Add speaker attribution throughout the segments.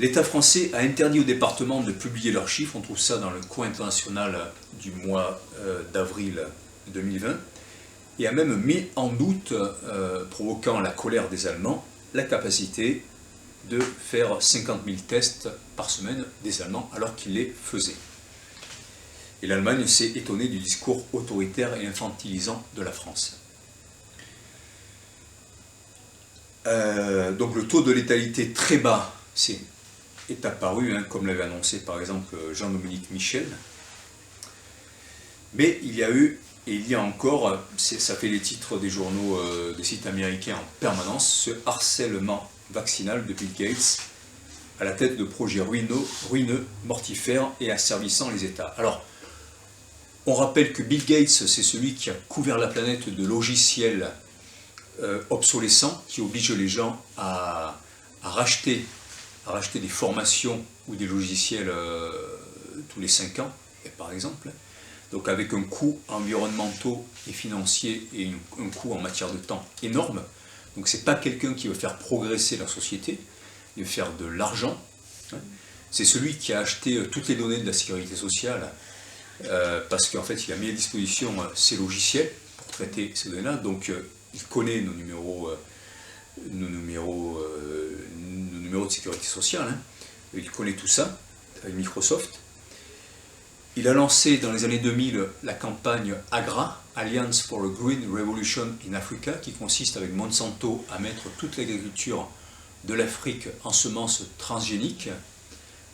Speaker 1: L'État français a interdit aux départements de publier leurs chiffres, on trouve ça dans le Coin international du mois d'avril 2020, et a même mis en doute, provoquant la colère des Allemands, la capacité de faire 50 000 tests par semaine des Allemands alors qu'ils les faisaient. Et l'Allemagne s'est étonnée du discours autoritaire et infantilisant de la France. Donc le taux de létalité très bas est apparu, comme l'avait annoncé par exemple Jean-Dominique Michel. Mais il y a eu, et il y a encore, ça fait les titres des journaux, des sites américains en permanence, ce harcèlement vaccinal de Bill Gates à la tête de projets ruineux, mortifères et asservissant les États. Alors, on rappelle que Bill Gates, c'est celui qui a couvert la planète de logiciels obsolescents qui obligent les gens à racheter des formations ou des logiciels tous les 5 ans, par exemple. Donc avec un coût environnemental et financier et un coût en matière de temps énorme. Donc c'est pas quelqu'un qui veut faire progresser la société, il veut faire de l'argent. C'est celui qui a acheté toutes les données de la sécurité sociale parce qu'en fait il a mis à disposition ces logiciels pour traiter ces données-là. Donc il connaît nos numéros de sécurité sociale, il connaît tout ça avec Microsoft. Il a lancé dans les années 2000 la campagne AGRA, Alliance for a Green Revolution in Africa, qui consiste avec Monsanto à mettre toute l'agriculture de l'Afrique en semences transgéniques,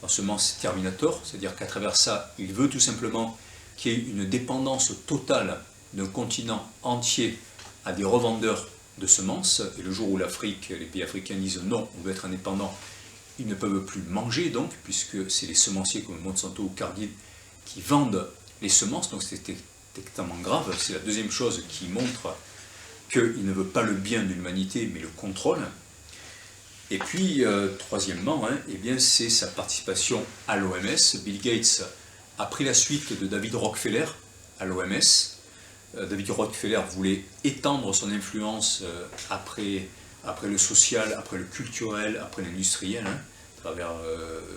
Speaker 1: en semences Terminator, c'est-à-dire qu'à travers ça, il veut tout simplement qu'il y ait une dépendance totale d'un continent entier à des revendeurs de semences, et le jour où l'Afrique, les pays africains disent non, on veut être indépendant, ils ne peuvent plus manger donc, puisque c'est les semenciers comme Monsanto ou Cargill qui vendent les semences, donc c'est extrêmement grave. C'est la deuxième chose qui montre qu'il ne veut pas le bien de l'humanité, mais le contrôle. Et puis, troisièmement, eh bien, c'est sa participation à l'OMS. Bill Gates a pris la suite de David Rockefeller à l'OMS. David Rockefeller voulait étendre son influence après le social, après le culturel, après l'industriel, à travers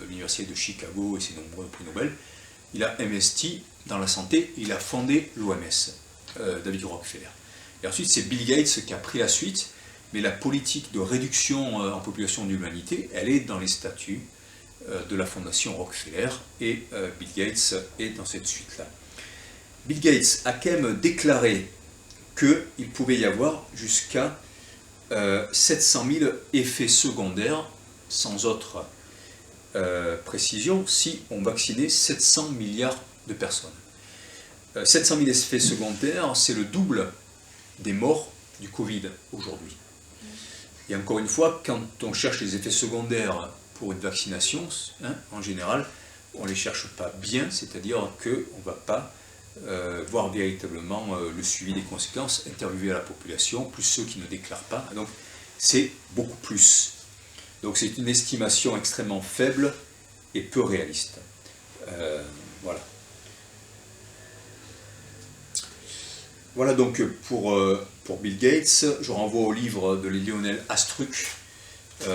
Speaker 1: l'université de Chicago et ses nombreux prix Nobel. Il a investi dans la santé, il a fondé l'OMS, David Rockefeller. Et ensuite, c'est Bill Gates qui a pris la suite, mais la politique de réduction en population de l'humanité, elle est dans les statuts de la fondation Rockefeller, et Bill Gates est dans cette suite-là. Bill Gates a quand même déclaré qu'il pouvait y avoir jusqu'à 700 000 effets secondaires, sans autre précision, si on vaccinait 700 milliards de personnes. 700 000 effets secondaires, c'est le double des morts du Covid aujourd'hui. Et encore une fois, quand on cherche les effets secondaires pour une vaccination, en général, on ne les cherche pas bien, c'est-à-dire qu'on ne va pas voir véritablement le suivi des conséquences, interviewer la population, plus ceux qui ne déclarent pas. Donc c'est beaucoup plus. Donc c'est une estimation extrêmement faible et peu réaliste. Voilà. Voilà donc pour Bill Gates. Je renvoie au livre de Lionel Astruc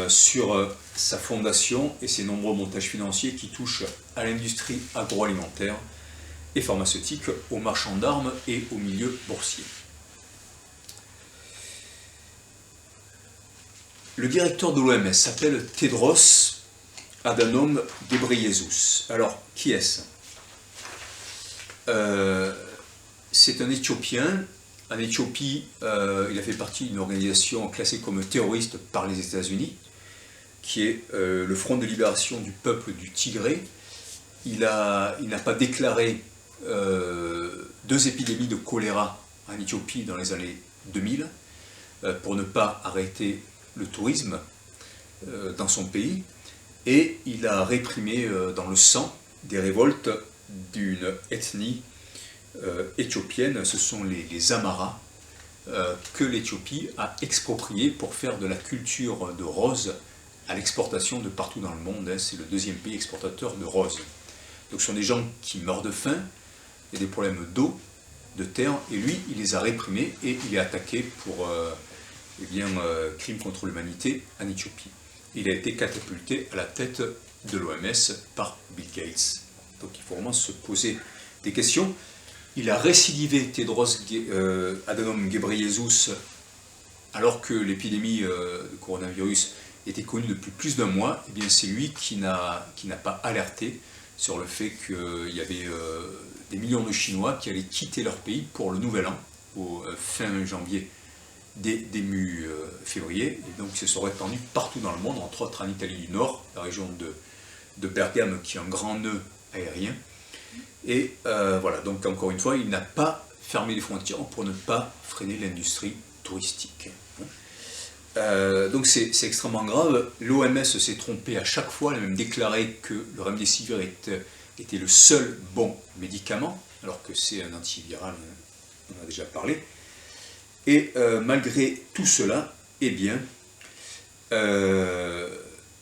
Speaker 1: sur sa fondation et ses nombreux montages financiers qui touchent à l'industrie agroalimentaire et pharmaceutique, aux marchands d'armes et au milieu boursier. Le directeur de l'OMS s'appelle Tedros Adhanom Ghebreyesus. Alors, qui est-ce? C'est un Éthiopien. En Éthiopie, il a fait partie d'une organisation classée comme terroriste par les États-Unis, qui est le Front de libération du peuple du Tigré. Il n'a pas déclaré 2 épidémies de choléra en Éthiopie dans les années 2000 pour ne pas arrêter le tourisme dans son pays, et il a réprimé dans le sang des révoltes d'une ethnie éthiopienne, ce sont les Amharas, que l'Éthiopie a exproprié pour faire de la culture de rose à l'exportation de partout dans le monde. C'est le 2e pays exportateur de rose. Donc ce sont des gens qui meurent de faim, il y a des problèmes d'eau, de terre, et lui, il les a réprimés et il est attaqué pour crime contre l'humanité en Éthiopie. Il a été catapulté à la tête de l'OMS par Bill Gates. Donc il faut vraiment se poser des questions. Il a récidivé Tedros Adhanom Ghebreyesus alors que l'épidémie de coronavirus était connue depuis plus d'un mois. Eh bien c'est lui qui n'a pas alerté sur le fait qu'il y avait des millions de Chinois qui allaient quitter leur pays pour le nouvel an, au fin janvier, début février, et donc ils se sont répandus partout dans le monde, entre autres en Italie du Nord, la région de Bergame qui est un grand nœud aérien. Et voilà, donc encore une fois, il n'a pas fermé les frontières pour ne pas freiner l'industrie touristique. Donc c'est extrêmement grave. L'OMS s'est trompée à chaque fois, elle a même déclaré que le remdesivir était le seul bon médicament, alors que c'est un antiviral, on en a déjà parlé. Et malgré tout cela, eh bien,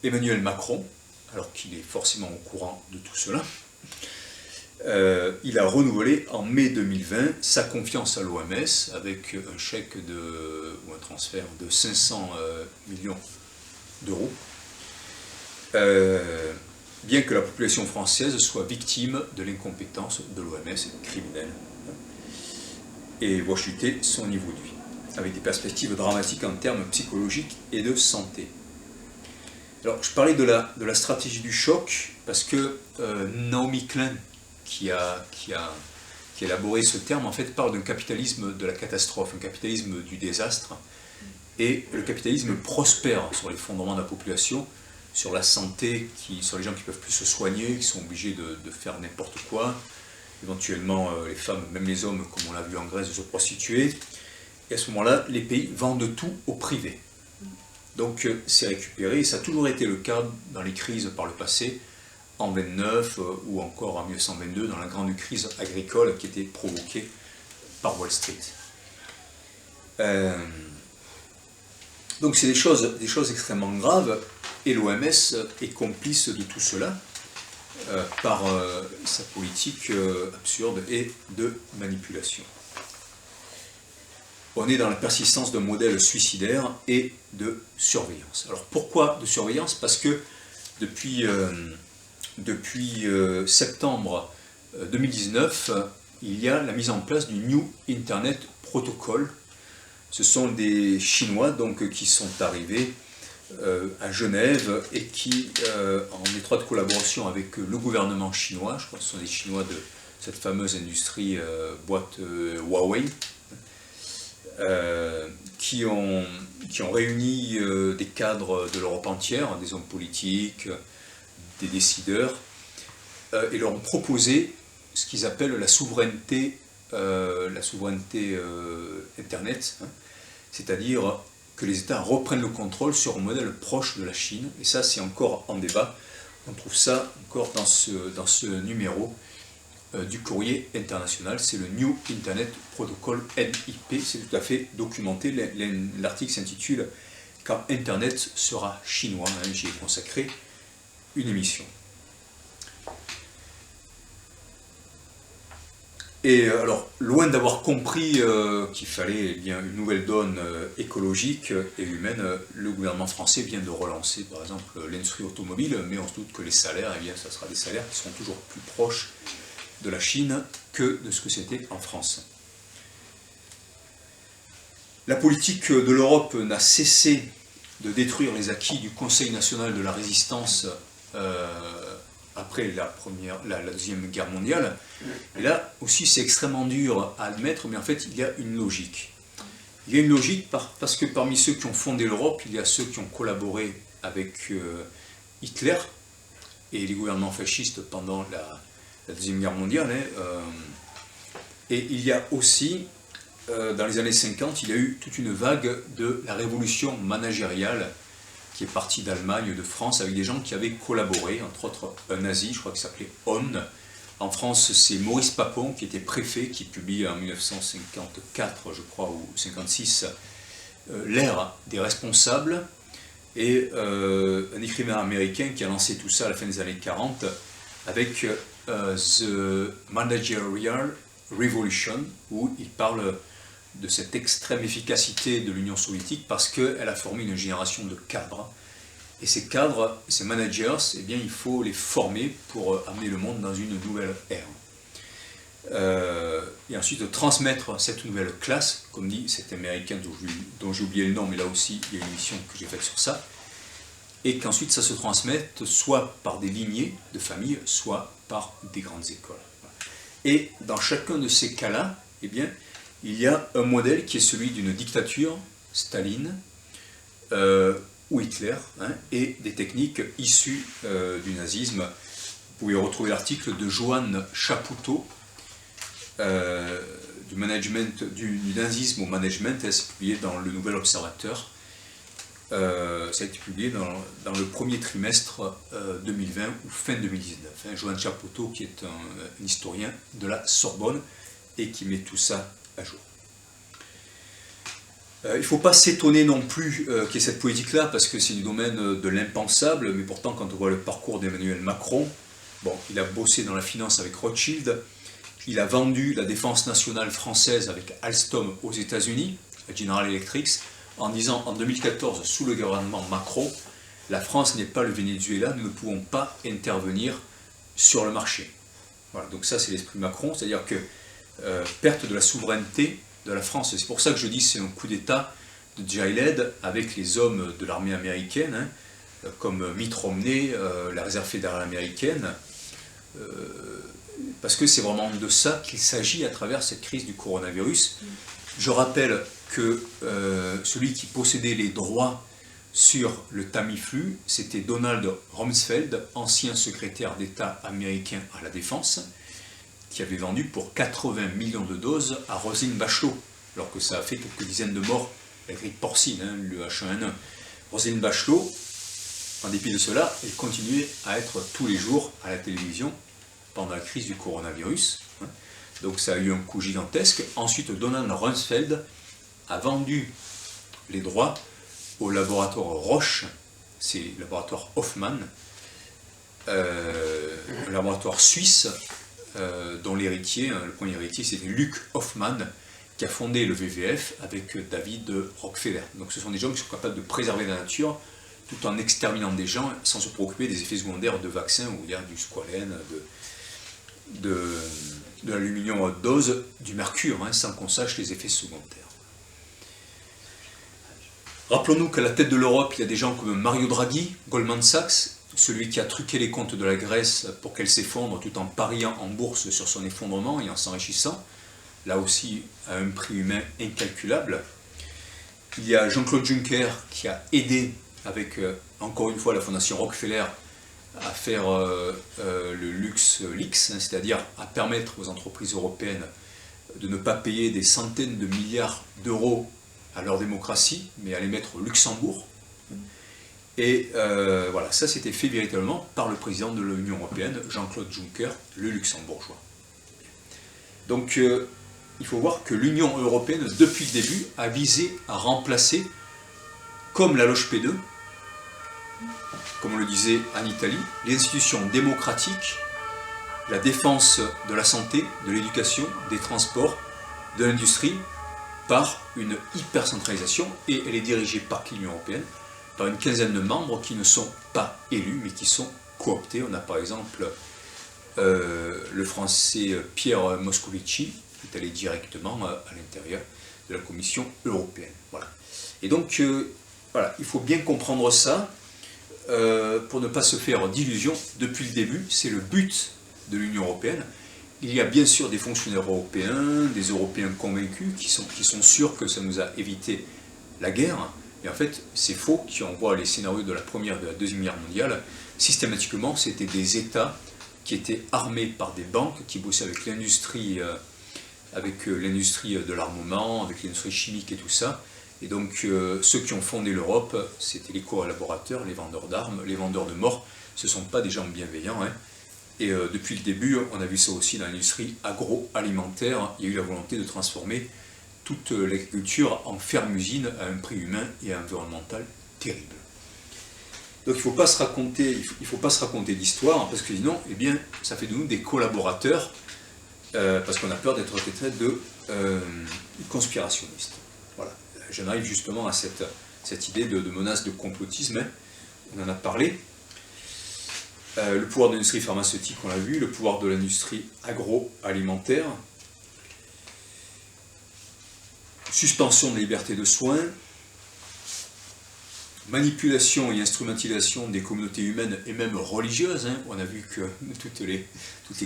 Speaker 1: Emmanuel Macron, alors qu'il est forcément au courant de tout cela, il a renouvelé en mai 2020 sa confiance à l'OMS avec un chèque ou un transfert de 500 millions d'euros, bien que la population française soit victime de l'incompétence de l'OMS criminelle et voit chuter son niveau de vie, avec des perspectives dramatiques en termes psychologiques et de santé. Alors, je parlais de la stratégie du choc, parce que Naomi Klein, qui a élaboré ce terme, en fait, parle d'un capitalisme de la catastrophe, un capitalisme du désastre, et le capitalisme prospère sur les fondements de la population, sur la santé, sur les gens qui ne peuvent plus se soigner, qui sont obligés de faire n'importe quoi, éventuellement les femmes, même les hommes, comme on l'a vu en Grèce, de se prostituer. Et à ce moment-là, les pays vendent tout au privé. Donc c'est récupéré, et ça a toujours été le cas dans les crises par le passé, en 29 ou encore en 1922, dans la grande crise agricole qui était provoquée par Wall Street. Donc c'est des choses extrêmement graves, et l'OMS est complice de tout cela, par sa politique absurde et de manipulation. On est dans la persistance d'un modèle suicidaire et de surveillance. Alors pourquoi de surveillance? Parce que depuis septembre 2019, il y a la mise en place du New Internet Protocol. Ce sont des Chinois donc, qui sont arrivés à Genève et qui, en étroite collaboration avec le gouvernement chinois, je crois que ce sont des Chinois de cette fameuse industrie boîte Huawei, qui ont réuni des cadres de l'Europe entière, des hommes politiques, des décideurs, et leur ont proposé ce qu'ils appellent la souveraineté Internet, hein, c'est-à-dire que les États reprennent le contrôle sur un modèle proche de la Chine, et ça c'est encore en débat. On trouve ça encore dans ce numéro du Courrier international, c'est le New Internet Protocol NIP, c'est tout à fait documenté. L'article s'intitule « Quand Internet sera chinois », hein, j'y ai consacré une émission. Et alors, loin d'avoir compris qu'il fallait bien une nouvelle donne écologique et humaine, le gouvernement français vient de relancer par exemple l'industrie automobile, mais on se doute que les salaires, eh bien, ça sera des salaires qui seront toujours plus proches de la Chine que de ce que c'était en France. La politique de l'Europe n'a cessé de détruire les acquis du Conseil national de la résistance après la Deuxième Guerre mondiale. Et là aussi c'est extrêmement dur à admettre, mais en fait il y a une logique. Il y a une logique parce que parmi ceux qui ont fondé l'Europe, il y a ceux qui ont collaboré avec Hitler et les gouvernements fascistes pendant la Deuxième Guerre mondiale. Et il y a aussi, dans les années 50, il y a eu toute une vague de la révolution managériale qui est partie d'Allemagne, de France, avec des gens qui avaient collaboré, entre autres un nazi, je crois qu'il s'appelait Hahn. En France, c'est Maurice Papon, qui était préfet, qui publie en 1954, je crois, ou 1956, l'ère des responsables, et un écrivain américain qui a lancé tout ça à la fin des années 40, avec The Managerial Revolution, où il parle de cette extrême efficacité de l'Union soviétique parce qu'elle a formé une génération de cadres Et ces cadres, ces managers, eh bien, il faut les former pour amener le monde dans une nouvelle ère. Et ensuite transmettre cette nouvelle classe, comme dit cet Américain dont j'ai oublié le nom, mais là aussi il y a une émission que j'ai faite sur ça, et qu'ensuite ça se transmette soit par des lignées de famille, soit par des grandes écoles. Et dans chacun de ces cas-là, eh bien, il y a un modèle qui est celui d'une dictature, Staline, ou Hitler, et des techniques issues du nazisme. Vous pouvez retrouver l'article de Joan Chapoutot, du nazisme au management, c'est publié dans le Nouvel Observateur. Ça a été publié dans le premier trimestre 2020 ou fin 2019. Joan Chapoutot, qui est un historien de la Sorbonne et qui met tout ça à jour. Il ne faut pas s'étonner non plus qu'il y ait cette politique-là, parce que c'est du domaine de l'impensable, mais pourtant quand on voit le parcours d'Emmanuel Macron, bon, il a bossé dans la finance avec Rothschild, il a vendu la défense nationale française avec Alstom aux États-Unis, à General Electric, en disant en 2014, sous le gouvernement Macron, la France n'est pas le Venezuela, nous ne pouvons pas intervenir sur le marché. Voilà, donc ça c'est l'esprit Macron, c'est-à-dire que perte de la souveraineté de la France. C'est pour ça que je dis que c'est un coup d'État de Gilad avec les hommes de l'armée américaine, comme Mitt Romney, la réserve fédérale américaine, parce que c'est vraiment de ça qu'il s'agit à travers cette crise du coronavirus. Je rappelle que celui qui possédait les droits sur le Tamiflu, c'était Donald Rumsfeld, ancien secrétaire d'État américain à la Défense, qui avait vendu pour 80 millions de doses à Roselyne Bachelot, alors que ça a fait quelques dizaines de morts, la grippe porcine, le H1N1. Roselyne Bachelot, en dépit de cela, elle continuait à être tous les jours à la télévision pendant la crise du coronavirus. Donc ça a eu un coût gigantesque. Ensuite, Donald Rumsfeld a vendu les droits au laboratoire Roche, c'est le laboratoire Hoffmann, un laboratoire suisse, dont l'héritier, le premier héritier, c'était Luc Hoffmann, qui a fondé le WWF avec David Rockefeller. Donc ce sont des gens qui sont capables de préserver la nature tout en exterminant des gens sans se préoccuper des effets secondaires de vaccins, ou du squalène, de l'aluminium à haute dose, du mercure, sans qu'on sache les effets secondaires. Rappelons-nous qu'à la tête de l'Europe, il y a des gens comme Mario Draghi, Goldman Sachs, celui qui a truqué les comptes de la Grèce pour qu'elle s'effondre tout en pariant en bourse sur son effondrement et en s'enrichissant, là aussi à un prix humain incalculable. Il y a Jean-Claude Juncker qui a aidé avec, encore une fois, la fondation Rockefeller à faire le LuxLeaks, c'est-à-dire à permettre aux entreprises européennes de ne pas payer des centaines de milliards d'euros à leur démocratie, mais à les mettre au Luxembourg. Et voilà, ça c'était fait véritablement par le président de l'Union européenne, Jean-Claude Juncker, le luxembourgeois. Donc il faut voir que l'Union européenne, depuis le début, a visé à remplacer, comme la loge P2, comme on le disait en Italie, les institutions démocratiques, la défense de la santé, de l'éducation, des transports, de l'industrie, par une hypercentralisation, et elle est dirigée par l'Union européenne, par une quinzaine de membres qui ne sont pas élus, mais qui sont cooptés. On a par exemple le français Pierre Moscovici, qui est allé directement à l'intérieur de la Commission européenne. Voilà. Et donc, voilà, il faut bien comprendre ça, pour ne pas se faire d'illusions. Depuis le début, c'est le but de l'Union européenne. Il y a bien sûr des fonctionnaires européens, des Européens convaincus, qui sont sûrs que ça nous a évité la guerre. Et en fait, c'est faux. Si on voit les scénarios de la Première et de la Deuxième Guerre mondiale, systématiquement, c'était des États qui étaient armés par des banques, qui bossaient avec l'industrie de l'armement, avec l'industrie chimique et tout ça. Et donc, ceux qui ont fondé l'Europe, c'était les collaborateurs, les vendeurs d'armes, les vendeurs de morts. Ce ne sont pas des gens bienveillants. Et depuis le début, on a vu ça aussi dans l'industrie agroalimentaire. Il y a eu la volonté de transformer toute l'agriculture en ferme-usine à un prix humain et environnemental terrible. Donc il ne faut pas se raconter d'histoire, parce que sinon, eh bien, ça fait de nous des collaborateurs, parce qu'on a peur d'être traité de conspirationnistes. Voilà. J'en arrive justement à cette idée de menace de complotisme. on en a parlé. Le pouvoir de l'industrie pharmaceutique, on l'a vu, le pouvoir de l'industrie agroalimentaire, suspension de la liberté de soins, manipulation et instrumentalisation des communautés humaines et même religieuses. On a vu que toutes les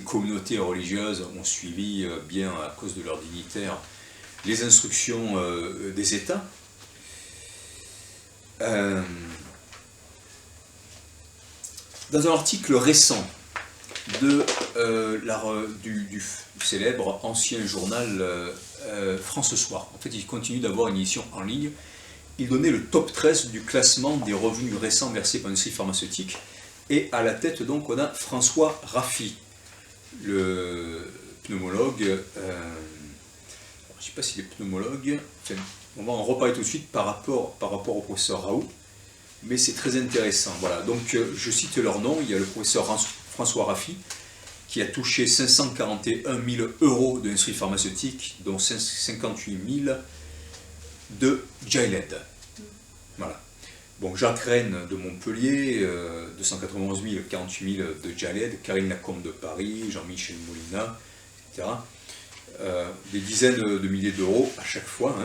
Speaker 1: communautés religieuses ont suivi bien, à cause de leurs dignitaires, les instructions des États. Dans un article récent du célèbre ancien journal France Soir, en fait il continue d'avoir une édition en ligne, il donnait le top 13 du classement des revenus récents versés par l'industrie pharmaceutique, et à la tête donc on a François Raffi, le pneumologue, je ne sais pas s'il est pneumologue, enfin, on va en reparler tout de suite par rapport au professeur Raoult, mais c'est très intéressant. Voilà, donc je cite leur nom. Il y a le professeur François Raffi qui a touché 541 000 euros de l'industrie pharmaceutique, dont 58 000 de Gilead. Voilà. Bon, Jacques Rennes de Montpellier, 291 000, 48 000 de Gilead, Karine Lacombe de Paris, Jean-Michel Molina, etc. Des dizaines de milliers d'euros à chaque fois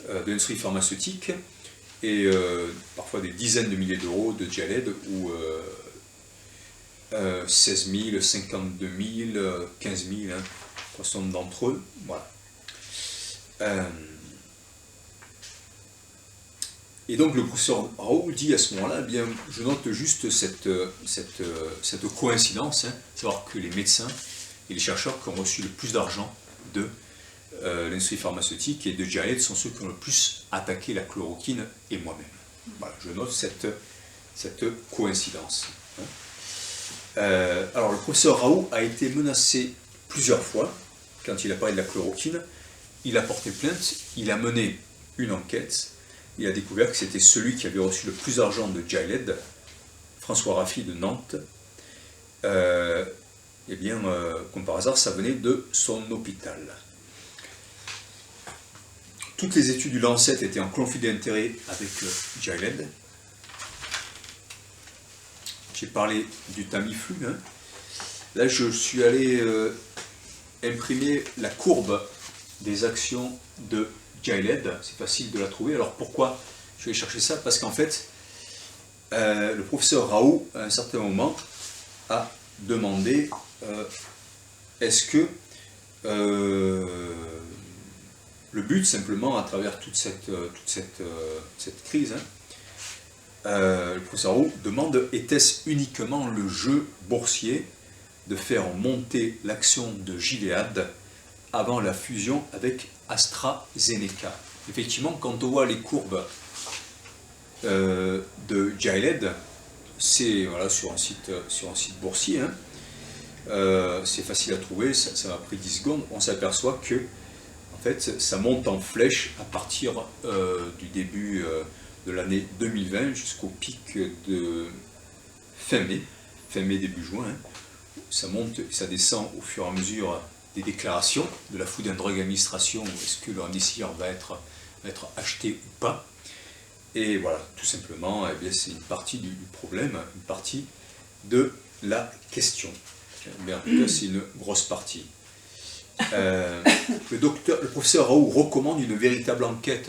Speaker 1: de l'industrie pharmaceutique, et parfois des dizaines de milliers d'euros de Gilead, ou 16 000, 52 000, 15 000, 300 d'entre eux. Voilà. Et donc le professeur Raoult dit à ce moment-là, eh bien, je note juste cette coïncidence, savoir que les médecins et les chercheurs qui ont reçu le plus d'argent de l'industrie pharmaceutique et de Gilead sont ceux qui ont le plus attaqué la chloroquine et moi-même. Voilà, je note cette coïncidence. Alors le professeur Raoult a été menacé plusieurs fois quand il a parlé de la chloroquine. Il a porté plainte, il a mené une enquête, il a découvert que c'était celui qui avait reçu le plus d'argent de Gilead, François Raffi de Nantes. Eh bien, comme par hasard, ça venait de son hôpital. Toutes les études du Lancet étaient en conflit d'intérêt avec Gilead. J'ai parlé du Tamiflu. Là, je suis allé imprimer la courbe des actions de Gilead. C'est facile de la trouver. Alors pourquoi je vais chercher ça? Parce qu'en fait, le professeur Raoult, à un certain moment, a demandé est-ce que le but, simplement, à travers toute cette crise, le professeur Raoult demande, était-ce uniquement le jeu boursier de faire monter l'action de Gilead avant la fusion avec AstraZeneca? Effectivement, quand on voit les courbes de Gilead, c'est voilà, sur un site boursier, c'est facile à trouver, ça m'a pris 10 secondes, on s'aperçoit que en fait, ça monte en flèche à partir du début de l'année 2020 jusqu'au pic de fin mai, début juin. Ça monte et ça descend au fur et à mesure des déclarations de la Food and Drug Administration, est-ce que le remdesivir va être acheté ou pas. Et voilà, tout simplement, eh bien, c'est une partie du problème, une partie de la question. Mais en tout cas, c'est une grosse partie. Le professeur Raoult recommande une véritable enquête